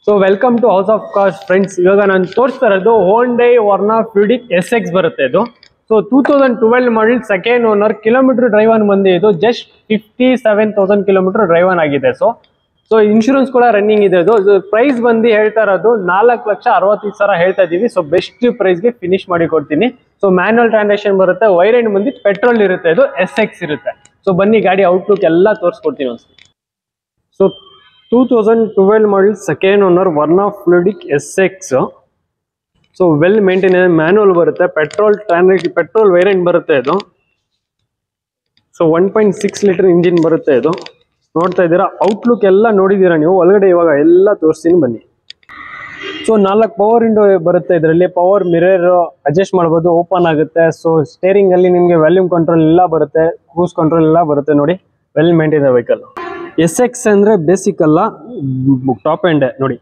So welcome to house of cars friends. ಇವಾಗ ನಾನು ತೋರಿಸ್ತಾ ಇರೋದು ಹೋಂಡೈ ವರ್ನಾ ಫ್ಯೂಡಿಕ್ SX ಬರುತ್ತೆ ಇದು. So 2012 model, second owner, kilometre drive on ಬಂದು ಇದು ಜಸ್ಟ್ 57,000 ಕಿಲೋಮೀಟರ್ ಡ್ರೈವ್ ಆನ್ ಆಗಿದೆ. ಸೊ ಇನ್ಶೂರೆನ್ಸ್ ಕೂಡ ರನ್ನಿಂಗ್ ಇದೆ. ಇದು ಪ್ರೈಸ್ ಬಂದು ಹೇಳ್ತಾ ಇರೋದು 4,65,000 ಹೇಳ್ತಾ ಇದೀವಿ. ಸೊ ಬೆಸ್ಟ್ ಪ್ರೈಸ್ಗೆ ಫಿನಿಶ್ ಮಾಡಿ ಕೊಡ್ತೀನಿ. ಸೊ ಮ್ಯಾನ್ಯುವಲ್ ಟ್ರಾನ್ಸಾಕ್ಷನ್ ಬರುತ್ತೆ, ವೈರ್ ಎಂಡ್ ಬಂದು ಪೆಟ್ರೋಲ್ ಇರುತ್ತೆ, ಇದು SX ಇರುತ್ತೆ. ಸೊ ಬನ್ನಿ ಗಾಡಿ ಔಟ್ಲುಕ್ ಎಲ್ಲ ತೋರಿಸ್ಕೊಡ್ತೀನಿ ಒಂದ್ಸತಿ. So 2012 model, second owner, Verna fluidic SX. So well maintain, manual ಬರುತ್ತೆ, ಪೆಟ್ರೋಲ್ ವೇರಿಯಂಟ್ ಬರುತ್ತೆ ಇದು. ಸೊ 1.6 ಲೀಟರ್ ಇಂಜಿನ್ ಬರುತ್ತೆ ಇದು. ನೋಡ್ತಾ ಇದ್ದೀರಾ, ಔಟ್ಲುಕ್ ಎಲ್ಲ ನೋಡಿದ್ದೀರಾ ನೀವು. ಒಳಗಡೆ ಇವಾಗ ಎಲ್ಲ ತೋರಿಸ್ತೀನಿ ಬನ್ನಿ. ಸೊ 4 ಪವರ್ ವಿಂಡೋ ಬರುತ್ತೆ ಇದರಲ್ಲಿ. ಪವರ್ ಮಿರರ್ ಅಡ್ಜಸ್ಟ್ ಮಾಡ್ಬೋದು, ಓಪನ್ ಆಗುತ್ತೆ. ಸೊ ಸ್ಟೇರಿಂಗ್ ಅಲ್ಲಿ ನಿಮಗೆ ವ್ಯಾಲ್ಯೂಮ್ ಕಂಟ್ರೋಲ್ ಎಲ್ಲ ಬರುತ್ತೆ, ಕ್ರೂಸ್ ಕಂಟ್ರೋಲ್ ಎಲ್ಲ ಬರುತ್ತೆ. ನೋಡಿ, ವೆಲ್ ಮೇಂಟೈನ್ ವೆಹಿಕಲ್. SX ಅಂದ್ರೆ ಬೇಸಿಕ್ ಅಲ್ಲ, ಟಾಪ್ ಎಂಡ್ ನೋಡಿ.